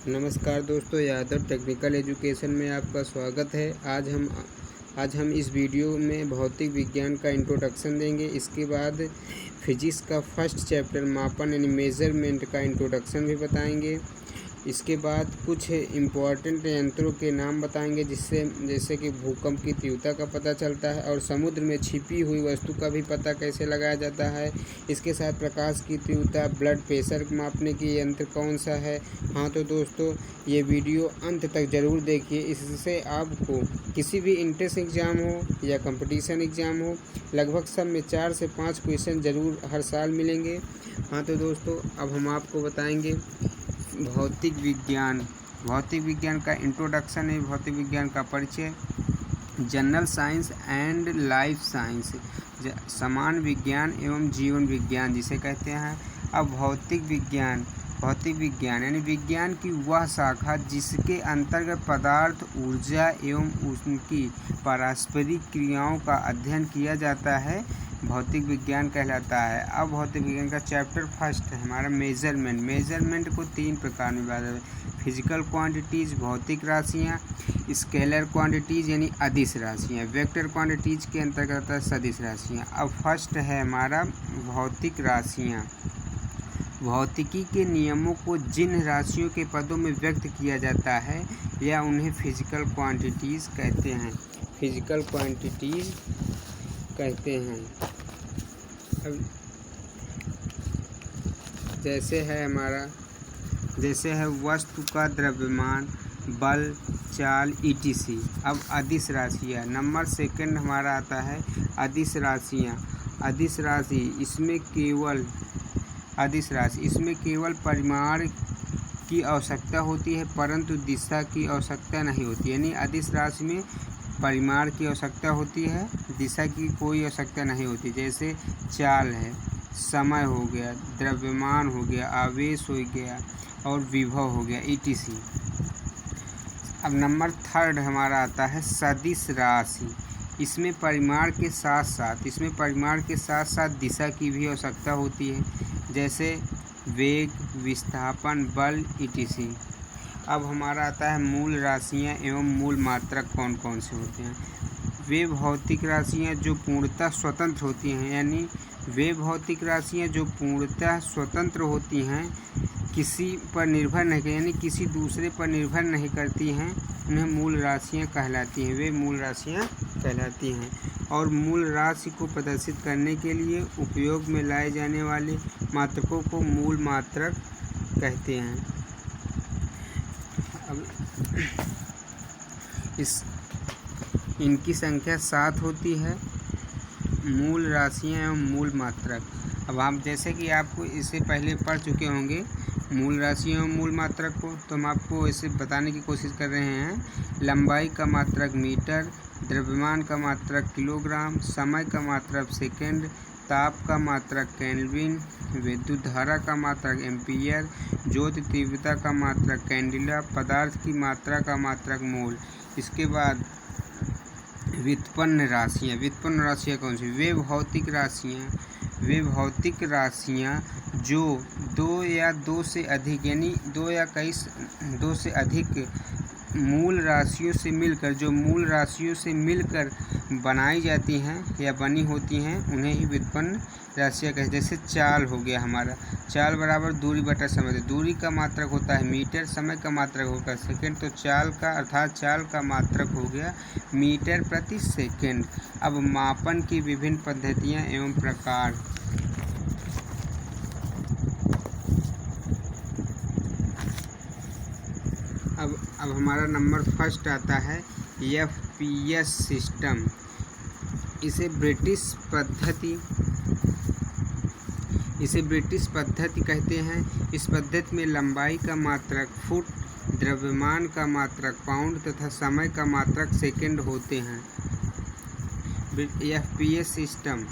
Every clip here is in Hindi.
नमस्कार दोस्तों, यादव टेक्निकल एजुकेशन में आपका स्वागत है। आज हम इस वीडियो में भौतिक विज्ञान का इंट्रोडक्शन देंगे। इसके बाद फिजिक्स का फर्स्ट चैप्टर मापन यानी मेज़रमेंट का इंट्रोडक्शन भी बताएंगे। इसके बाद कुछ इम्पॉर्टेंट यंत्रों के नाम बताएंगे जैसे कि भूकंप की तीव्रता का पता चलता है और समुद्र में छिपी हुई वस्तु का भी पता कैसे लगाया जाता है। इसके साथ प्रकाश की तीव्रता, ब्लड प्रेशर मापने की यंत्र कौन सा है। हाँ तो दोस्तों, ये वीडियो अंत तक ज़रूर देखिए। इससे आपको किसी भी इंट्रेंस एग्ज़ाम हो या कंपटीशन एग्ज़ाम हो, लगभग सब में 4 से 5 क्वेश्चन ज़रूर हर साल मिलेंगे। हाँ तो दोस्तों, अब हम आपको बताएंगे भौतिक विज्ञान का इंट्रोडक्शन है। भौतिक विज्ञान का परिचय, general science and life science, समान विज्ञान एवं जीवन विज्ञान जिसे कहते हैं। अब भौतिक विज्ञान यानी विज्ञान की वह शाखा जिसके अंतर्गत पदार्थ, ऊर्जा एवं उनकी पारस्परिक क्रियाओं का अध्ययन किया जाता है, भौतिक विज्ञान कहलाता है। अब भौतिक विज्ञान का चैप्टर फर्स्ट है हमारा मेजरमेंट को 3 प्रकार में बांटा है। फिजिकल क्वांटिटीज़ भौतिक राशियाँ, स्केलर क्वांटिटीज़ यानी अदिश राशियाँ, वेक्टर क्वांटिटीज़ के अंतर्गत आता है सदिश राशियाँ। अब फर्स्ट है हमारा भौतिक राशियाँ। भौतिकी के नियमों को जिन राशियों के पदों में व्यक्त किया जाता है या उन्हें फिजिकल क्वांटिटीज़ कहते हैं। अब जैसे है वस्तु का द्रव्यमान, बल, चाल etc। अब अदिश राशियाँ नंबर सेकंड हमारा आता है अदिश राशि। इसमें केवल परिमाण की आवश्यकता होती है परंतु दिशा की आवश्यकता नहीं होती। यानी अदिश राशि में परिमाण की आवश्यकता होती है, दिशा की कोई आवश्यकता नहीं होती। जैसे चाल है, समय हो गया, द्रव्यमान हो गया, आवेश हो गया और विभव हो गया etc। अब नंबर थर्ड हमारा आता है सदिश राशि। इसमें परिमाण के साथ साथ दिशा की भी आवश्यकता होती है, जैसे वेग, विस्थापन, बल etc। अब हमारा आता है मूल राशियाँ एवं मूल मात्रक कौन कौन से होते हैं। वे भौतिक राशियाँ जो पूर्णतः स्वतंत्र होती हैं, किसी पर निर्भर नहीं, यानी किसी दूसरे पर निर्भर नहीं करती हैं, उन्हें मूल राशियाँ कहलाती हैं। और मूल राशि को प्रदर्शित करने के लिए उपयोग में लाए जाने वाले मात्रकों को मूल मात्रक कहते हैं। अब इनकी संख्या 7 होती है, मूल राशियाँ एवं मूल मात्रक। अब हम जैसे कि आपको इससे पहले पढ़ चुके होंगे मूल राशियों एवं मूल मात्रक को, तो हम आपको इसे बताने की कोशिश कर रहे हैं। लंबाई का मात्रक मीटर, द्रव्यमान का मात्रक किलोग्राम, समय का मात्रक सेकंड, ताप का मात्रक केल्विन, विद्युत धारा का मात्रक एम्पीयर, ज्योति तीव्रता का मात्रक कैंडिला, पदार्थ की मात्रा का मात्रक मोल। इसके बाद व्युत्पन्न राशियाँ कौन सी? वे भौतिक राशियाँ जो दो या दो से अधिक मूल राशियों से मिलकर बनाई जाती हैं या बनी होती हैं, उन्हें ही व्युत्पन्न राशियाँ कहते हैं। जैसे चाल हो गया हमारा, चाल बराबर दूरी बटा समय। दूरी का मात्रक होता है मीटर, समय का मात्रक होता है सेकंड, तो चाल का मात्रक हो गया मीटर प्रति सेकंड। अब मापन की विभिन्न पद्धतियाँ एवं प्रकार। अब हमारा नंबर फर्स्ट आता है FPS सिस्टम। इसे ब्रिटिश पद्धति कहते हैं। इस पद्धति में लंबाई का मात्रक फुट, द्रव्यमान का मात्रक पाउंड तथा समय का मात्रक सेकंड होते हैं। FPS सिस्टम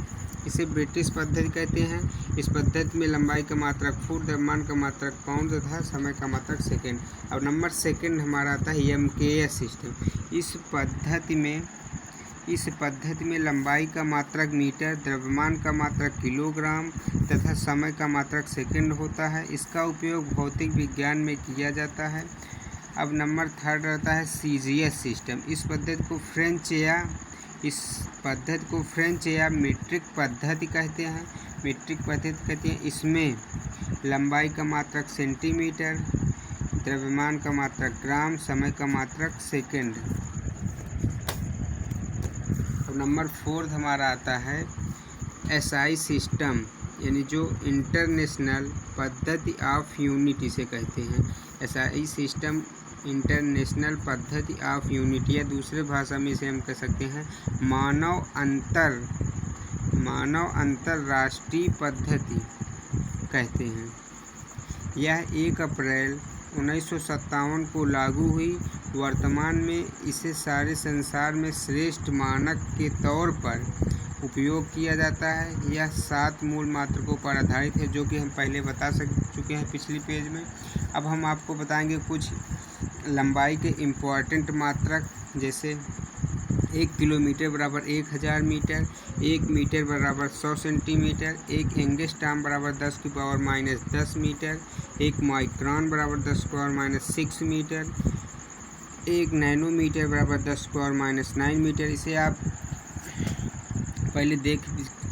इसे ब्रिटिश पद्धति कहते हैं। इस पद्धति में लंबाई का मात्रक फुट, द्रव्यमान का मात्रक पाउंड तथा समय का मात्रक सेकंड। अब नंबर सेकंड हमारा आता है MKS सिस्टम। इस पद्धति में इस पद्धति में लंबाई का मात्रक मीटर, द्रव्यमान का मात्रक किलोग्राम तथा समय का मात्रक सेकंड होता है। इसका उपयोग भौतिक विज्ञान में किया जाता है। अब नंबर 3 रहता है सीजीएस सिस्टम। इस पद्धति को फ्रेंच या मीट्रिक पद्धति कहते हैं। इसमें लंबाई का मात्रक सेंटीमीटर, द्रव्यमान का मात्रक ग्राम, समय का मात्रक सेकंड। नंबर 4 हमारा आता है एसआई सिस्टम, यानी जो इंटरनेशनल पद्धति ऑफ यूनिट इसे कहते हैं। एसआई सिस्टम इंटरनेशनल पद्धति ऑफ यूनिट, या दूसरे भाषा में इसे हम कह सकते हैं मानव अंतरराष्ट्रीय पद्धति कहते हैं। यह 1 अप्रैल 1957 को लागू हुई। वर्तमान में इसे सारे संसार में श्रेष्ठ मानक के तौर पर उपयोग किया जाता है। यह 7 मूल मात्रकों पर आधारित है, जो कि हम पहले बता चुके हैं पिछली पेज में। अब हम आपको बताएंगे कुछ लंबाई के इम्पॉर्टेंट मात्रक, जैसे 1 किलोमीटर बराबर 1000 मीटर, 1 मीटर बराबर 100 सेंटीमीटर, 1 एंगस्ट्रॉम बराबर 10⁻⁻10 मीटर, 1 माइक्रोन बराबर 10⁻⁻6 मीटर, 1 नैनोमीटर बराबर 10⁻⁹ मीटर। इसे आप पहले देख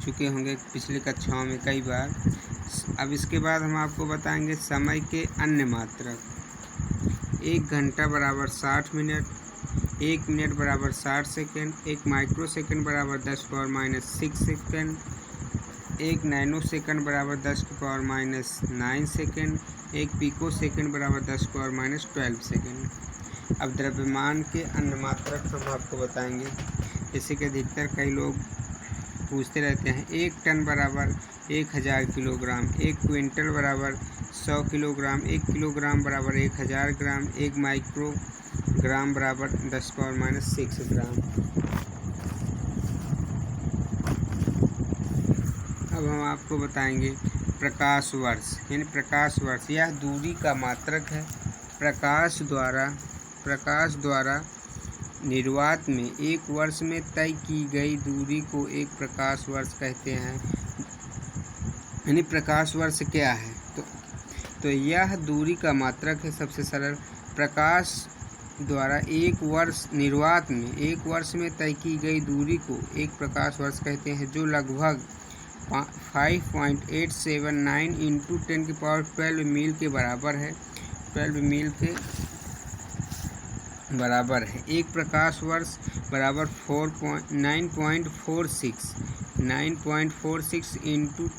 चुके होंगे पिछले कक्षाओं में कई बार। अब इसके बाद हम आपको बताएंगे समय के अन्य मात्रक। 1 घंटा बराबर 60 मिनट, 1 मिनट बराबर 60 सेकेंड, 1 माइक्रो सेकेंड बराबर 10⁻⁻6 सेकेंड, 1 नैनो सेकेंड बराबर 10⁻⁹ सेकेंड, 1 पिको सेकेंड बराबर 10⁻⁻12 सेकेंड। अब द्रव्यमान के अन्य मात्रक हम आपको बताएंगे, जैसे कि अधिकतर कई लोग पूछते रहते हैं। 1 टन बराबर 1000 किलोग्राम, 1 क्विंटल बराबर 100 किलोग्राम, 1 किलोग्राम बराबर 1000 ग्राम, 1 माइक्रोग्राम बराबर 10⁻⁻6 ग्राम। अब हम आपको बताएंगे प्रकाश वर्ष, यानी प्रकाश वर्ष। यह दूरी का मात्रक है। प्रकाश द्वारा निर्वात में 1 वर्ष में तय की गई दूरी को एक प्रकाश वर्ष कहते हैं। यानी प्रकाश वर्ष क्या है? तो यह दूरी का मात्रक है। सबसे सरल, प्रकाश द्वारा 1 वर्ष निर्वात में 1 वर्ष में तय की गई दूरी को एक प्रकाश वर्ष कहते हैं, जो लगभग 5.879 × 10⁻12 मील के बराबर है। 12 मील के बराबर है। एक प्रकाश वर्ष बराबर 9.46 ×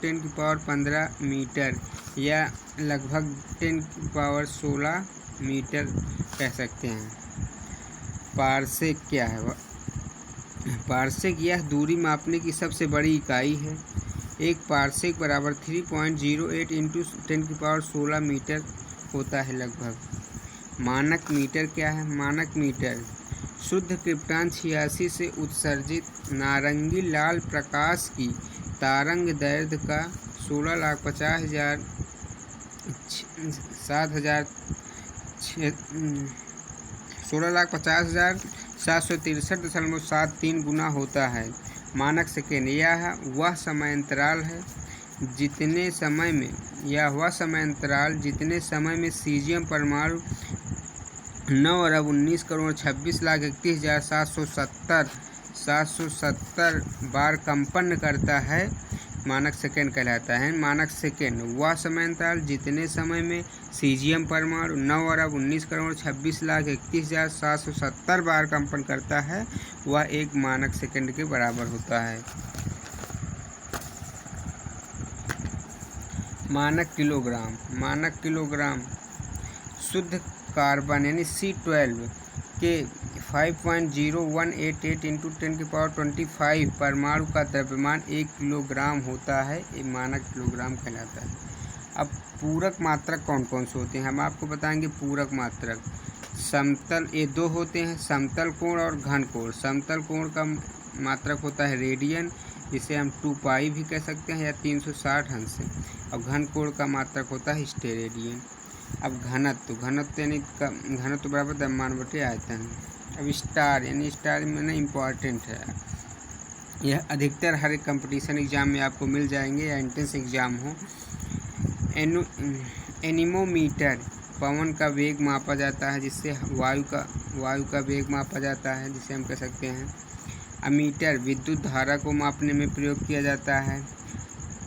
10⁻15 मीटर, या लगभग 10⁻16 मीटर कह सकते हैं। पारसेक क्या है? पारसेक यह दूरी मापने की सबसे बड़ी इकाई है। एक पारसेक बराबर 3.08 × 10⁻16 मीटर होता है लगभग। मानक मीटर क्या है? मानक मीटर शुद्ध क्रिप्टॉन 86 से उत्सर्जित नारंगी लाल प्रकाश की तरंग दैर्ध्य का 16,50,763.73 गुना होता है। मानक सेकेंड यह वह समय अंतराल है जितने समय में सीजियम परमाणु 9,19,26,31,770 बार कंपन करता है, मानक सेकेंड कहलाता है। मानक सेकेंड वह समय अंतराल जितने समय में सीजियम परमाणु 9,19,26,31,770 बार कंपन करता है, वह एक मानक सेकेंड के बराबर होता है। मानक किलोग्राम शुद्ध कार्बन यानी C12 के 5.0188 × 10⁻25 परमाणु का द्रव्यमान 1 किलोग्राम होता है, ये मानक किलोग्राम कहलाता है। अब पूरक मात्रक कौन कौन से होते हैं हम आपको बताएंगे। पूरक मात्रक समतल, ये 2 होते हैं, समतल कोण और घन कोण। समतल कोण का मात्रक होता है रेडियन, जिसे हम 2π भी कह सकते हैं, या 360 अंश से। और घन कोण का मात्रक होता है स्टेरेडियन। अब घनत्व यानी घनत्व बराबर द्रव्यमान बटे आयतन। अब स्टार यानी स्टार में इम्पॉर्टेंट है, यह अधिकतर हर कंपटीशन एग्ज़ाम में आपको मिल जाएंगे या एंट्रेंस एग्ज़ाम हो। एनीमोमीटर पवन का वेग मापा जाता है, जिससे वायु का वेग मापा जाता है, जिसे हम कह सकते हैं। अमीटर विद्युत धारा को मापने में प्रयोग किया जाता है।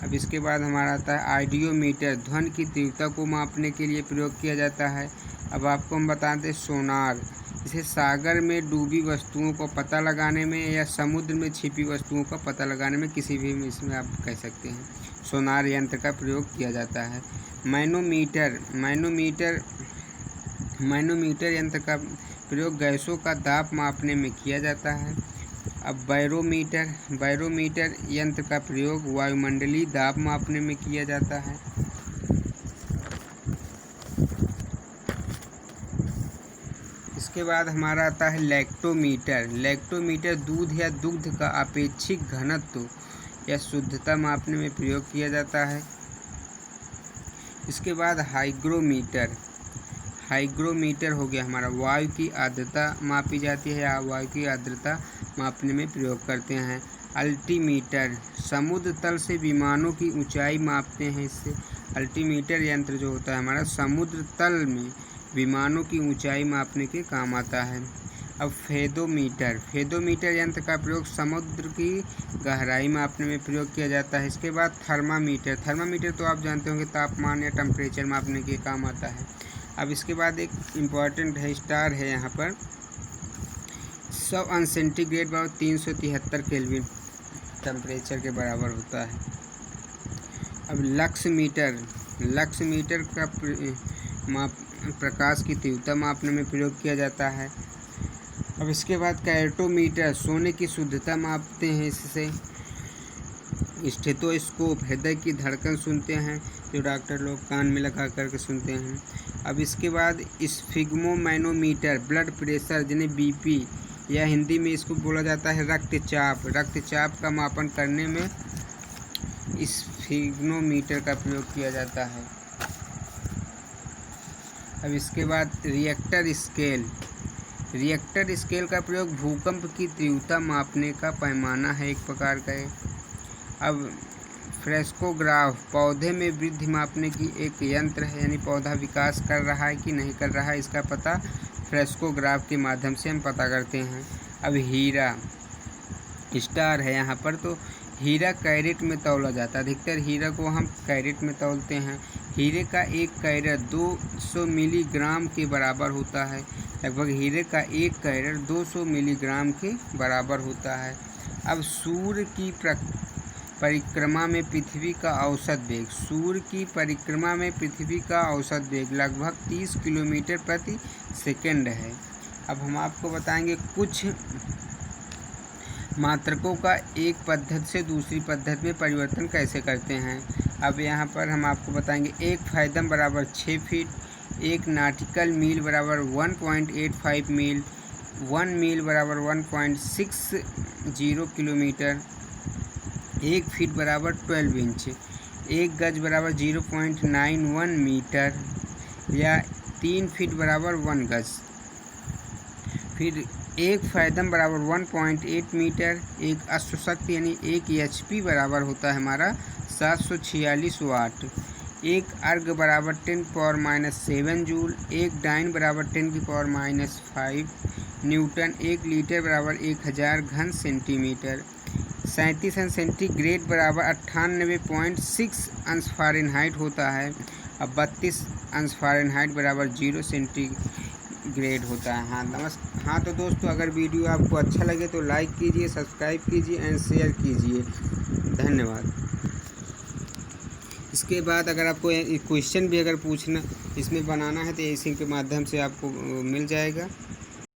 अब इसके बाद हमारा आता है आइडियोमीटर, ध्वनि की तीव्रता को मापने के लिए प्रयोग किया जाता है। अब आपको हम बताते हैं सोनार, इसे सागर में डूबी वस्तुओं को पता लगाने में या समुद्र में छिपी वस्तुओं का पता लगाने में, किसी भी इसमें आप कह सकते हैं, सोनार यंत्र का प्रयोग किया जाता है। मैनोमीटर यंत्र का प्रयोग गैसों का दाब मापने में किया जाता है। अब बैरोमीटर यंत्र का प्रयोग वायुमंडलीय दाब मापने में किया जाता है। इसके बाद हमारा आता है लैक्टोमीटर दूध या दुग्ध का अपेक्षिक घनत्व या शुद्धता मापने में प्रयोग किया जाता है। इसके बाद हाइग्रोमीटर हो गया हमारा, वायु की आर्द्रता मापी जाती है या वायु की आर्द्रता मापने में प्रयोग करते हैं। अल्टीमीटर समुद्र तल से विमानों की ऊंचाई मापते हैं, इससे अल्टीमीटर यंत्र जो होता है हमारा समुद्र तल में विमानों की ऊंचाई मापने के काम आता है। अब फेदोमीटर यंत्र का प्रयोग समुद्र की गहराई मापने में प्रयोग किया जाता है। इसके बाद थर्मामीटर तो आप जानते होंगे तापमान या टेम्परेचर मापने के काम आता है। अब इसके बाद एक इम्पॉर्टेंट है स्टार है, यहाँ पर 100 अंश सेंटीग्रेड बराबर 373 केल्विन टेम्परेचर के बराबर होता है। अब लक्समीटर का प्रकाश की तीव्रता मापने में प्रयोग किया जाता है। अब इसके बाद कैरोमीटर सोने की शुद्धता मापते हैं, इससे स्टेथोस्कोप हृदय की धड़कन सुनते हैं, जो डॉक्टर लोग कान में लगा करके सुनते हैं। अब इसके बाद स्फिग्मोमैनोमीटर ब्लड प्रेशर, जिन्हें बीपी या हिंदी में इसको बोला जाता है रक्तचाप का मापन करने में स्फिग्मोमीटर का प्रयोग किया जाता है। अब इसके बाद रिएक्टर स्केल का प्रयोग भूकंप की तीव्रता मापने का पैमाना है, एक प्रकार का है। अब फ्रेस्कोग्राफ पौधे में वृद्धि मापने की एक यंत्र है, यानी पौधा विकास कर रहा है कि नहीं कर रहा है, इसका पता फ्रेस्कोग्राफ के माध्यम से हम पता करते हैं। अब हीरा स्टार है यहाँ पर, तो हीरा कैरेट में तौला जाता है, अधिकतर हीरा को हम कैरेट में तौलते हैं। हीरे का एक कैरेट 200 मिलीग्राम के बराबर होता है, लगभग हीरे का एक कैरेट 200 मिलीग्राम के बराबर होता है। अब सूर्य की परिक्रमा में पृथ्वी का औसत वेग लगभग 30 किलोमीटर प्रति सेकंड है। अब हम आपको बताएंगे कुछ मात्रकों का एक पद्धति से दूसरी पद्धति में परिवर्तन कैसे करते हैं। अब यहाँ पर हम आपको बताएंगे एक फैदम बराबर 6 फीट, एक नाटिकल मील बराबर 1.85 मील, 1 मील बराबर 1.60 किलोमीटर, 1 फीट बराबर 12 इंच, 1 गज बराबर 0.91 मीटर या 3 फीट बराबर 1 गज। फिर एक फैदम बराबर 1.8 मीटर, एक अश्वशक्ति यानी 1 HP बराबर होता है हमारा 746 वाट, एक अर्ग बराबर 10⁻⁷ जूल, एक डाइन बराबर 10⁻⁵ न्यूटन, 1 लीटर बराबर 1000 घन सेंटीमीटर। 37 अंश सेंटीग्रेड बराबर 98.6 अंश फ़ारेनहाइट होता है। अब 32 अंश फ़ारेनहाइट बराबर 0 सेंटीग्रेड होता है। हाँ तो दोस्तों, अगर वीडियो आपको अच्छा लगे तो लाइक कीजिए, सब्सक्राइब कीजिए एंड शेयर कीजिए। धन्यवाद। इसके बाद अगर आपको क्वेश्चन भी अगर पूछना इसमें बनाना है तो इसी के माध्यम से आपको मिल जाएगा।